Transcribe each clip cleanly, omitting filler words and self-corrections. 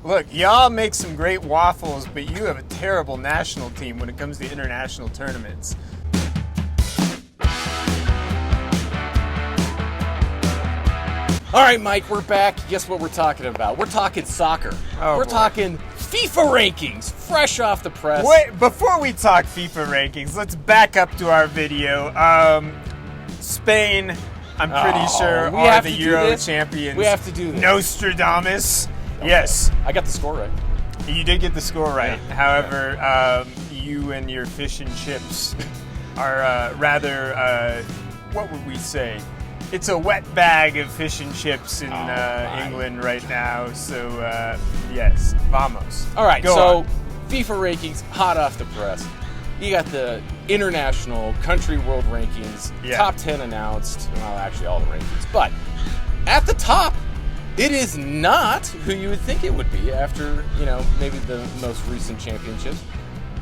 Look, y'all make some great waffles, but you have a terrible national team when it comes to international tournaments. All right, Mike, we're back. Guess what we're talking about? We're talking soccer. We're talking FIFA rankings, fresh off the press. Wait, before we talk FIFA rankings, let's back up to our video. Spain, I'm pretty sure, are the Euro champions. We have to do this. Nostradamus. Okay. Yes. I got the score right. You did get the score right. Yeah. However, you and your fish and chips are rather, what would we say? It's a wet bag of fish and chips in England right now. So, yes, vamos. All right, Go on. FIFA rankings, hot off the press. You got the international country world rankings, top 10 announced. Well, actually, all the rankings. But at the top, it is not who you would think it would be after, maybe the most recent championships.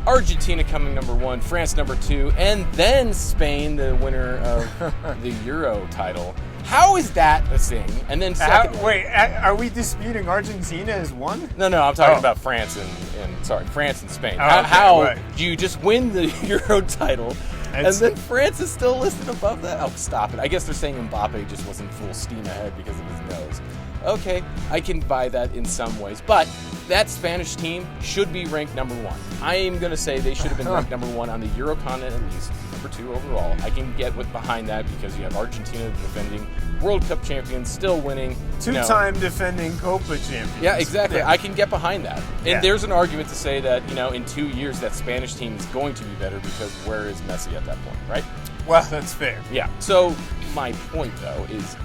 Argentina coming number 1, France number 2, and then Spain, the winner of the Euro title. How is that a thing? And then second, are we disputing Argentina as one? No, I'm talking about France and Spain. Oh, how do you just win the Euro title, and then France is still listed above that? Oh, stop it. I guess they're saying Mbappe just wasn't full steam ahead because of his nose. Okay, I can buy that in some ways, but that Spanish team should be ranked number 1. I am going to say they should have been ranked number 1 on the Euro continent at least, number 2 overall. I can get behind that because you have Argentina defending World Cup champions, still winning. Two-time defending Copa champions. Yeah, exactly. I can get behind that. And there's an argument to say that, in 2 years that Spanish team is going to be better because where is Messi at that point, right? Well, that's fair. Yeah. So my point, though, is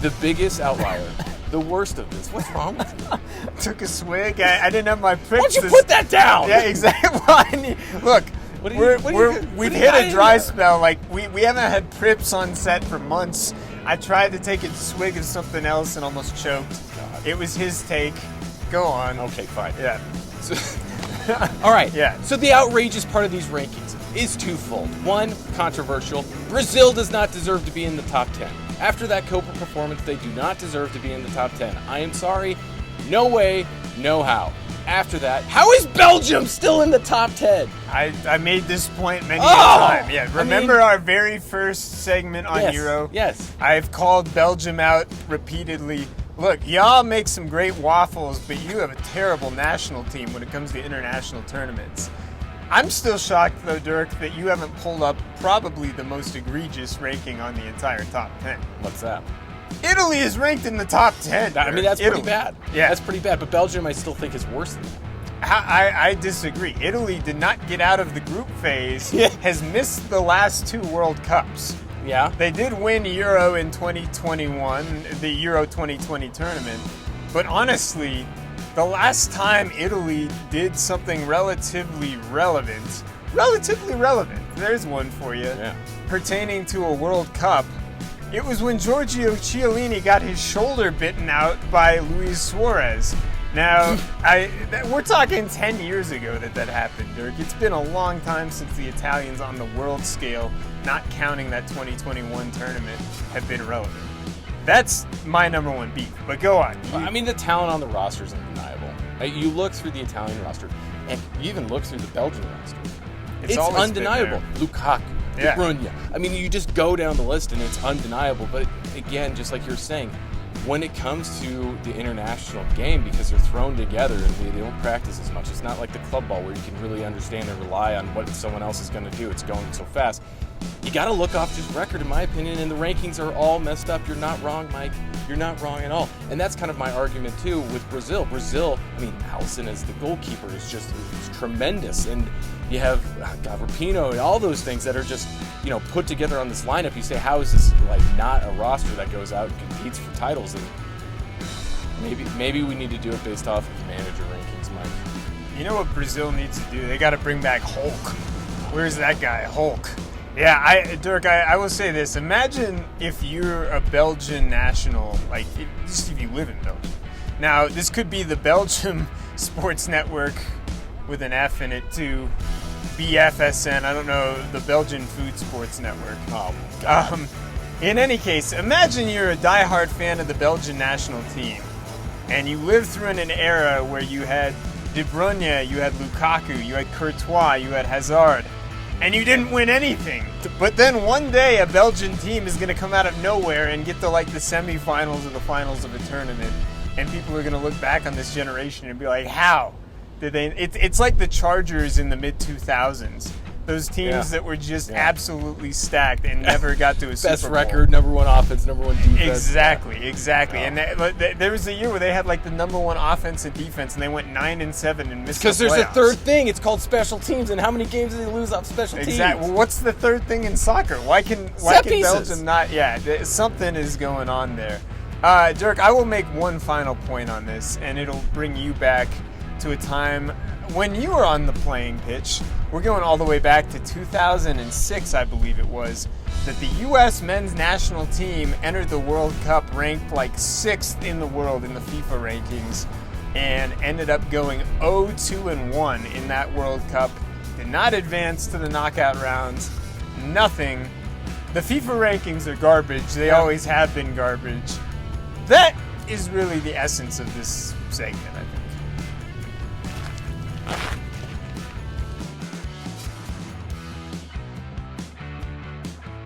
the biggest outlier, the worst of this. What's wrong with you? Took a swig. I didn't have my Prips. Why don't you put that down? Yeah, exactly. Look, we've hit a dry spell. Like we haven't had Prips on set for months. I tried to take a swig of something else and almost choked. God. It was his take. Go on. Okay, fine. Yeah. All right. Yeah. So the outrageous part of these rankings is twofold. One, controversial. Brazil does not deserve to be in the top 10. After that Copa performance, they do not deserve to be in the top 10. I am sorry. No way, no how. After that, how is Belgium still in the top 10? I made this point many times. Yeah, remember our very first segment on Euro? Yes. I've called Belgium out repeatedly. Look, y'all make some great waffles, but you have a terrible national team when it comes to international tournaments. I'm still shocked, though, Dirk, that you haven't pulled up probably the most egregious ranking on the entire top 10. What's that? Italy is ranked in the top 10. I mean, that's pretty bad. Yeah. That's pretty bad, but Belgium I still think is worse than that. I disagree. Italy did not get out of the group phase, has missed the last 2 World Cups. Yeah. They did win Euro in 2021, the Euro 2020 tournament, but honestly, the last time Italy did something relatively relevant, there's one for you, pertaining to a World Cup, it was when Giorgio Chiellini got his shoulder bitten out by Luis Suarez. Now, we're talking 10 years ago that happened, Dirk. It's been a long time since the Italians on the world scale, not counting that 2021 tournament, have been relevant. That's my number 1 beef, but go on. I mean, the talent on the roster is undeniable. You look through the Italian roster, and you even look through the Belgian roster. It's undeniable. Lukaku, De Bruyne. I mean, you just go down the list, and it's undeniable. But again, just like you're saying, when it comes to the international game, because they're thrown together and they don't practice as much, it's not like the club ball where you can really understand and rely on what someone else is going to do. It's going so fast. You got to look off his record, in my opinion, and the rankings are all messed up. You're not wrong, Mike. You're not wrong at all. And that's kind of my argument, too, with Brazil. I mean, Alisson as the goalkeeper is just tremendous. And you have Rapinoe and all those things that are just, put together on this lineup. You say, how is this, not a roster that goes out and competes for titles? And maybe we need to do it based off of manager rankings, Mike. You know what Brazil needs to do? They got to bring back Hulk. Where's that guy, Hulk? Yeah, Dirk, I will say this. Imagine if you're a Belgian national, just if you live in Belgium. Now, this could be the Belgium Sports Network with an F in it, too. BFSN, I don't know, the Belgian Food Sports Network. Oh, my God. In any case, imagine you're a diehard fan of the Belgian national team. And you lived through in an era where you had De Bruyne, you had Lukaku, you had Courtois, you had Hazard, and you didn't win anything. But then one day a Belgian team is going to come out of nowhere and get to like the semifinals or the finals of a tournament, and people are going to look back on this generation and be like, how did they? It's like the Chargers in the mid-2000s. Those teams that were just absolutely stacked and never got to a Super Bowl. Best record, number one offense, number one defense. Exactly. And there was a year where they had like the number one offense and defense, and they went 9-7 and missed the playoffs. Because there's a third thing. It's called special teams. And how many games did they lose off special teams? Exactly. Well, what's the third thing in soccer? Why can Belgium not? Yeah, something is going on there. Dirk, I will make one final point on this, and it'll bring you back to a time when you were on the playing pitch. We're going all the way back to 2006, I believe it was, that the U.S. men's national team entered the World Cup ranked like 6th in the world in the FIFA rankings and ended up going 0-2-1 in that World Cup. Did not advance to the knockout rounds. Nothing. The FIFA rankings are garbage. They always have been garbage. That is really the essence of this segment, I think.